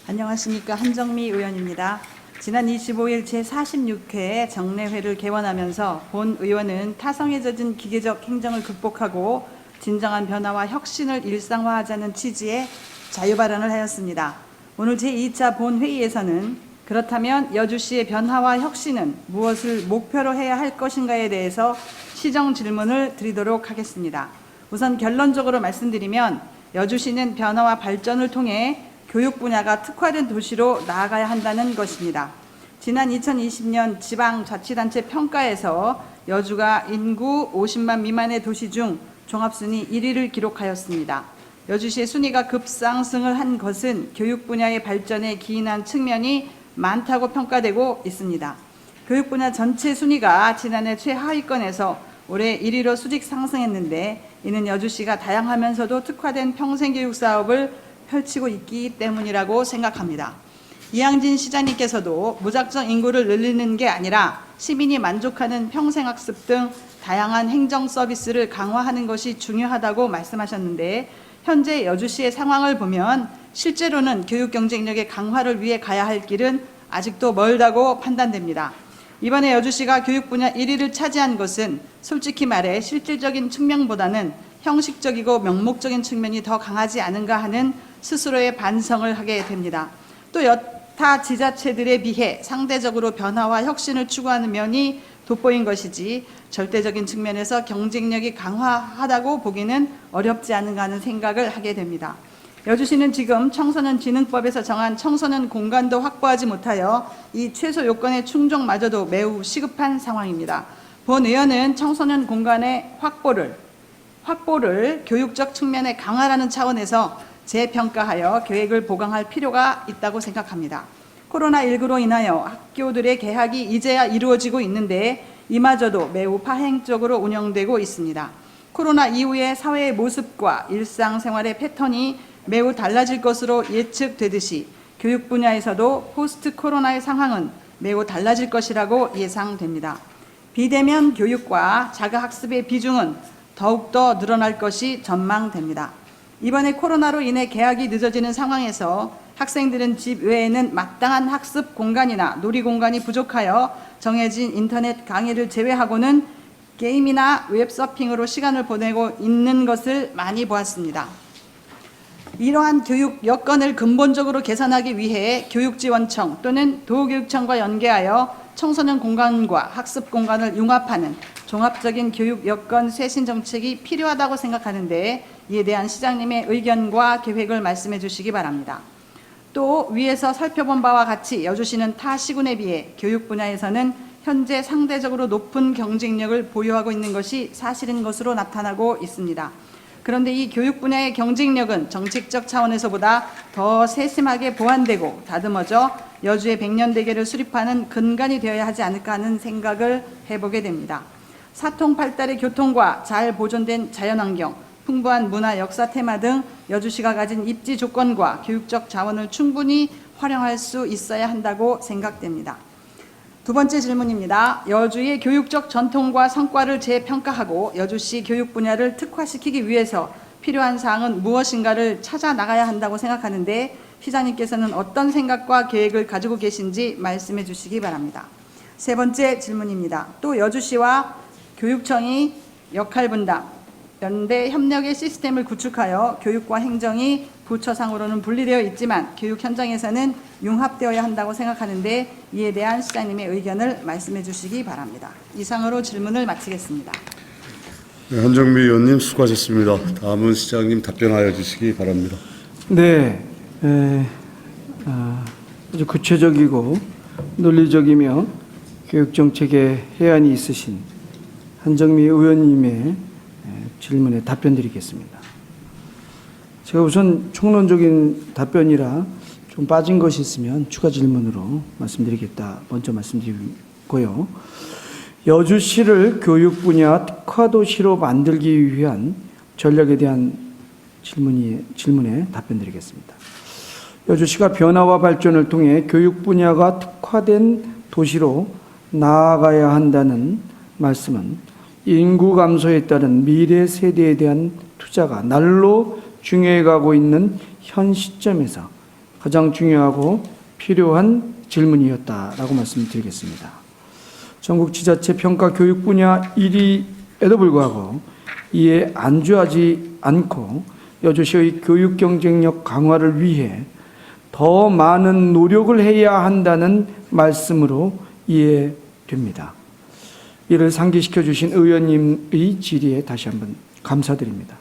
안녕하십니까. 한정미 의원입니다. 지난 25일 제46회 정례회를 개원하면서 본 의원은 타성에 젖은 기계적 행정을 극복하고 진정한 변화와 혁신을 일상화하자는 취지의 자유발언을 하였습니다. 오늘 제2차 본회의에서는 그렇다면 여주시의 변화와 혁신은 무엇을 목표로 해야 할 것인가에 대해서 시정 질문을 드리도록 하겠습니다. 우선 결론적으로 말씀드리면 여주시는 변화와 발전을 통해 교육 분야가 특화된 도시로 나아가야 한다는 것입니다. 지난 2020년 지방자치단체 평가에서 여주가 인구 50만 미만의 도시 중 종합순위 1위를 기록하였습니다. 여주시의 순위가 급상승을 한 것은 교육 분야의 발전에 기인한 측면이 많다고 평가되고 있습니다. 교육 분야 전체 순위가 지난해 최하위권에서 올해 1위로 수직 상승했는데, 이는 여주시가 다양하면서도 특화된 평생교육 사업을 펼치고 있기 때문이라고 생각합니다. 이양진 시장님께서도 무작정 인구를 늘리는 게 아니라 시민이 만족하는 평생학습 등 다양한 행정 서비스를 강화하는 것이 중요하다고 말씀하셨는데, 현재 여주시의 상황을 보면 실제로는 교육 경쟁력의 강화를 위해 가야 할 길은 아직도 멀다고 판단됩니다. 이번에 여주시가 교육 분야 1위를 차지한 것은 솔직히 말해 실질적인 측면보다는 형식적이고 명목적인 측면이 더 강하지 않은가 하는 스스로의 반성을 하게 됩니다. 또 여타 지자체들에 비해 상대적으로 변화와 혁신을 추구하는 면이 돋보인 것이지 절대적인 측면에서 경쟁력이 강화하다고 보기는 어렵지 않은가 하는 생각을 하게 됩니다. 여주시는 지금 청소년진흥법에서 정한 청소년 공간도 확보하지 못하여 이 최소 요건의 충족마저도 매우 시급한 상황입니다. 본 의원은 청소년 공간의 확보를 교육적 측면에 강화하는 차원에서 재평가하여 계획을 보강할 필요가 있다고 생각합니다. 코로나19로 인하여 학교들의 개학이 이제야 이루어지고 있는데 이마저도 매우 파행적으로 운영되고 있습니다. 코로나 이후의 사회의 모습과 일상생활의 패턴이 매우 달라질 것으로 예측되듯이 교육 분야에서도 포스트 코로나의 상황은 매우 달라질 것이라고 예상됩니다. 비대면 교육과 자가학습의 비중은 더욱더 늘어날 것이 전망됩니다. 이번에 코로나로 인해 개학이 늦어지는 상황에서 학생들은 집 외에는 마땅한 학습 공간이나 놀이 공간이 부족하여 정해진 인터넷 강의를 제외하고는 게임이나 웹서핑으로 시간을 보내고 있는 것을 많이 보았습니다. 이러한 교육 여건을 근본적으로 개선하기 위해 교육지원청 또는 도교육청과 연계하여 청소년 공간과 학습 공간을 융합하는 종합적인 교육 여건 쇄신 정책이 필요하다고 생각하는데, 이에 대한 시장님의 의견과 계획을 말씀해 주시기 바랍니다. 또 위에서 살펴본 바와 같이 여주시는 타 시군에 비해 교육 분야에서는 현재 상대적으로 높은 경쟁력을 보유하고 있는 것이 사실인 것으로 나타나고 있습니다. 그런데 이 교육 분야의 경쟁력은 정책적 차원에서보다 더 세심하게 보완되고 다듬어져 여주의 백년대계를 수립하는 근간이 되어야 하지 않을까 하는 생각을 해보게 됩니다. 사통팔달의 교통과 잘 보존된 자연환경, 풍부한 문화 역사 테마 등 여주시가 가진 입지 조건과 교육적 자원을 충분히 활용할 수 있어야 한다고 생각됩니다. 두 번째 질문입니다. 여주의 교육적 전통과 성과를 재평가하고 여주시 교육 분야를 특화시키기 위해서 필요한 사항은 무엇인가를 찾아 나가야 한다고 생각하는데, 시장님께서는 어떤 생각과 계획을 가지고 계신지 말씀해 주시기 바랍니다. 세 번째 질문입니다. 또 여주시와 교육청이 역할 분담, 연대 협력의 시스템을 구축하여 교육과 행정이 부처상으로는 분리되어 있지만 교육 현장에서는 융합되어야 한다고 생각하는데, 이에 대한 시장님의 의견을 말씀해 주시기 바랍니다. 이상으로 질문을 마치겠습니다. 네, 한정미 의원님 수고하셨습니다. 다음은 시장님 답변하여 주시기 바랍니다. 네, 아주 구체적이고 논리적이며 교육정책에 해안이 있으신 한정미 의원님의 질문에 답변드리겠습니다. 제가 우선 총론적인 답변이라 좀 빠진 것이 있으면 추가 질문으로 말씀드리겠다 먼저 말씀드리고요. 여주시를 교육 분야 특화도시로 만들기 위한 전략에 대한 질문에 답변드리겠습니다. 여주시가 변화와 발전을 통해 교육 분야가 특화된 도시로 나아가야 한다는 말씀은 인구 감소에 따른 미래 세대에 대한 투자가 날로 중요해가고 있는 현 시점에서 가장 중요하고 필요한 질문이었다라고 말씀드리겠습니다. 전국 지자체 평가 교육 분야 1위에도 불구하고 이에 안주하지 않고 여주시의 교육 경쟁력 강화를 위해 더 많은 노력을 해야 한다는 말씀으로 이해됩니다. 이를 상기시켜 주신 의원님의 질의에 다시 한번 감사드립니다.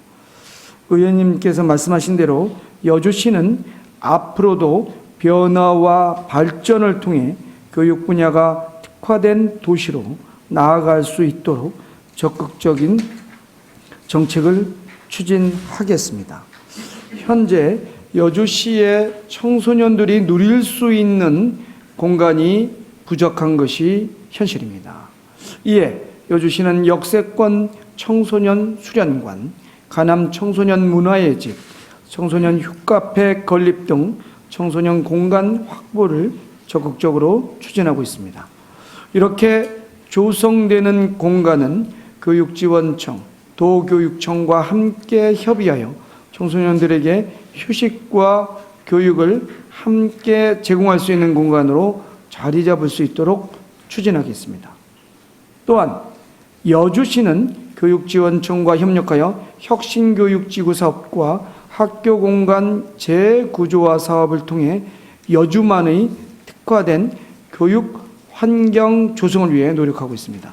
의원님께서 말씀하신 대로 여주시는 앞으로도 변화와 발전을 통해 교육 분야가 특화된 도시로 나아갈 수 있도록 적극적인 정책을 추진하겠습니다. 현재 여주시의 청소년들이 누릴 수 있는 공간이 부족한 것이 현실입니다. 이에 여주시는 역세권 청소년 수련관, 가남 청소년 문화의 집, 청소년 휴카페 건립 등 청소년 공간 확보를 적극적으로 추진하고 있습니다. 이렇게 조성되는 공간은 교육지원청, 도교육청과 함께 협의하여 청소년들에게 휴식과 교육을 함께 제공할 수 있는 공간으로 자리 잡을 수 있도록 추진하겠습니다. 또한 여주시는 교육지원청과 협력하여 혁신교육지구 사업과 학교공간 재구조화 사업을 통해 여주만의 특화된 교육 환경 조성을 위해 노력하고 있습니다.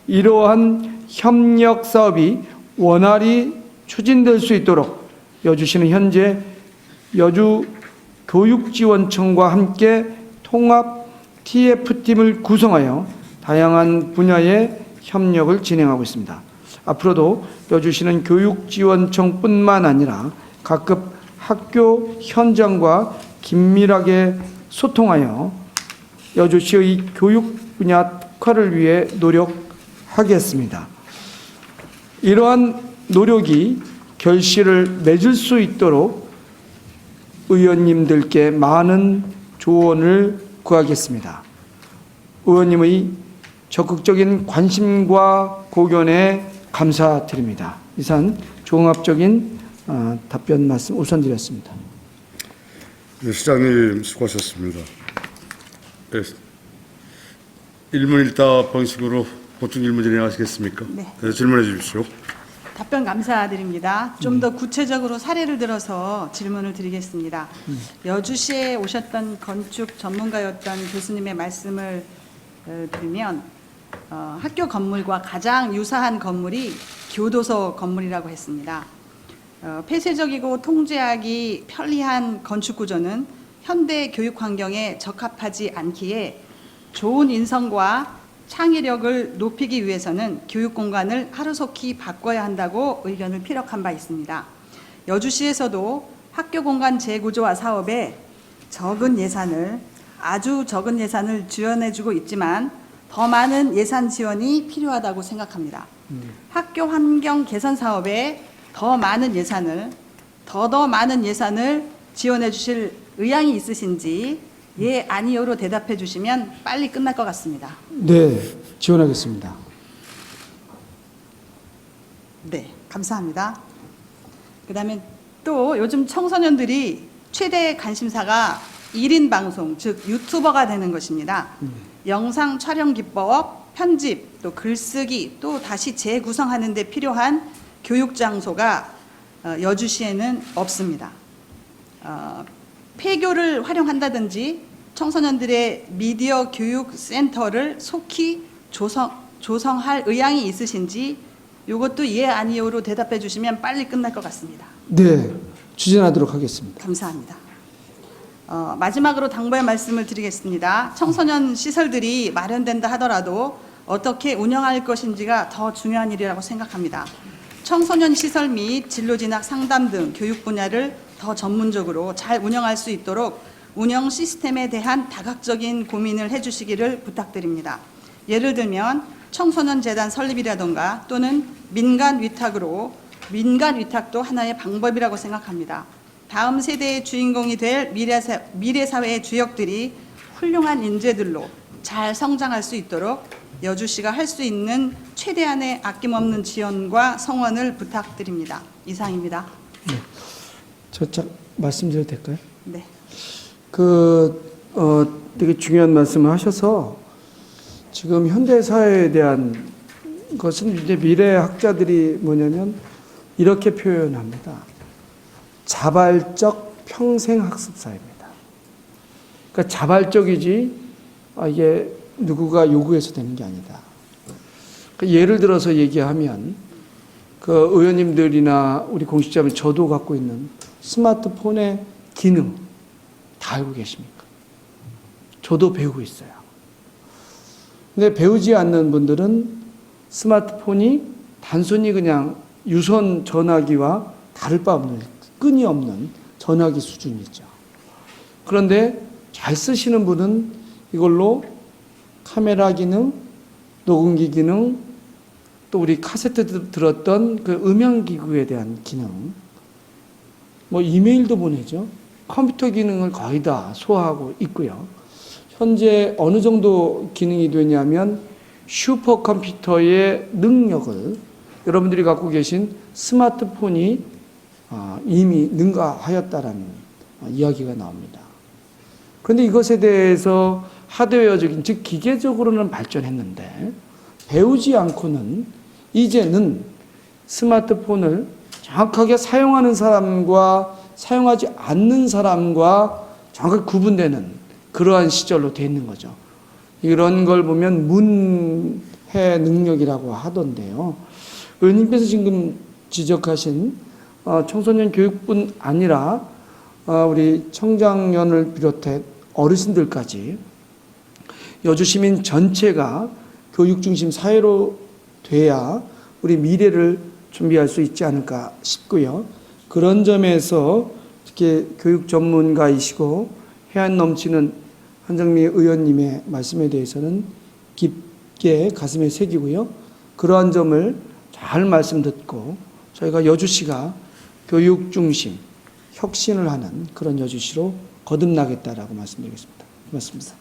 이러한 협력 사업이 원활히 추진될 수 있도록 여주시는 현재 여주교육지원청과 함께 통합 TF팀을 구성하여 다양한 분야의 협력을 진행하고 있습니다. 앞으로도 여주시는 교육지원청뿐만 아니라 각급 학교 현장과 긴밀하게 소통하여 여주시의 교육 분야 특화를 위해 노력하겠습니다. 이러한 노력이 결실을 맺을 수 있도록 의원님들께 많은 조언을 구하겠습니다. 의원님의 적극적인 관심과 고견에 감사드립니다. 이상 종합적인 답변 말씀 우선 드렸습니다. 네, 시장님 수고하셨습니다. 네, 일문일답 방식으로 보충 질문 진행하시겠습니까? 네. 질문해 주십시오. 답변 감사드립니다. 좀 더 구체적으로 사례를 들어서 질문을 드리겠습니다. 여주시에 오셨던 건축 전문가였던 교수님의 말씀을 들으면 학교 건물과 가장 유사한 건물이 교도소 건물이라고 했습니다. 폐쇄적이고 통제하기 편리한 건축 구조는 현대 교육 환경에 적합하지 않기에 좋은 인성과 창의력을 높이기 위해서는 교육 공간을 하루속히 바꿔야 한다고 의견을 피력한 바 있습니다. 여주시에서도 학교 공간 재구조화 사업에 아주 적은 예산을 지원해주고 있지만 더 많은 예산 지원이 필요하다고 생각합니다. 학교 환경 개선 사업에 더 많은 예산을 지원해 주실 의향이 있으신지 예, 아니요로 대답해 주시면 빨리 끝날 것 같습니다. 네, 지원하겠습니다. 네, 감사합니다. 그다음에 또 요즘 청소년들이 최대 관심사가 1인 방송, 즉 유튜버가 되는 것입니다. 영상 촬영 기법, 편집, 또 글쓰기, 또 다시 재구성하는 데 필요한 교육 장소가 여주시에는 없습니다. 폐교를 활용한다든지 청소년들의 미디어 교육 센터를 속히 조성할 의향이 있으신지 이것도 예 아니요로 대답해 주시면 빨리 끝날 것 같습니다. 네, 추진하도록 하겠습니다. 감사합니다. 마지막으로 당부의 말씀을 드리겠습니다. 청소년 시설들이 마련된다 하더라도 어떻게 운영할 것인지가 더 중요한 일이라고 생각합니다. 청소년 시설 및 진로 진학 상담 등 교육 분야를 더 전문적으로 잘 운영할 수 있도록 운영 시스템에 대한 다각적인 고민을 해주시기를 부탁드립니다. 예를 들면 청소년 재단 설립이라던가 또는 민간 위탁도 하나의 방법이라고 생각합니다. 다음 세대의 주인공이 될 미래사회의 주역들이 훌륭한 인재들로 잘 성장할 수 있도록 여주시가 할 수 있는 최대한의 아낌없는 지원과 성원을 부탁드립니다. 이상입니다. 네. 말씀드려도 될까요? 네. 되게 중요한 말씀을 하셔서 지금 현대 사회에 대한 것은 이제 미래 학자들이 뭐냐면 이렇게 표현합니다. 자발적 평생 학습사입니다. 그러니까 자발적이지 이게 누구가 요구해서 되는 게 아니다. 그러니까 예를 들어서 얘기하면 그 의원님들이나 우리 공직자분 저도 갖고 있는 스마트폰의 기능 다 알고 계십니까? 저도 배우고 있어요. 근데 배우지 않는 분들은 스마트폰이 단순히 그냥 유선 전화기와 다를 바 없는 끈이 없는 전화기 수준이죠. 그런데 잘 쓰시는 분은 이걸로 카메라 기능, 녹음기 기능, 또 우리 카세트 들었던 그 음향기구에 대한 기능, 뭐 이메일도 보내죠. 컴퓨터 기능을 거의 다 소화하고 있고요. 현재 어느 정도 기능이 되냐면 슈퍼컴퓨터의 능력을 여러분들이 갖고 계신 스마트폰이 이미 능가하였다라는 이야기가 나옵니다. 그런데 이것에 대해서 하드웨어적인, 즉 기계적으로는 발전했는데 배우지 않고는 이제는 스마트폰을 정확하게 사용하는 사람과 사용하지 않는 사람과 정확하게 구분되는 그러한 시절로 돼 있는 거죠. 이런 걸 보면 문해 능력이라고 하던데요. 의원님께서 지금 지적하신 청소년 교육뿐 아니라 우리 청장년을 비롯해 어르신들까지 여주시민 전체가 교육 중심 사회로 돼야 우리 미래를 준비할 수 있지 않을까 싶고요. 그런 점에서 특히 교육 전문가이시고 해안 넘치는 한정미 의원님의 말씀에 대해서는 깊게 가슴에 새기고요. 그러한 점을 잘 말씀 듣고 저희가 여주시가 교육 중심 혁신을 하는 그런 여주시로 거듭나겠다라고 말씀드리겠습니다. 고맙습니다.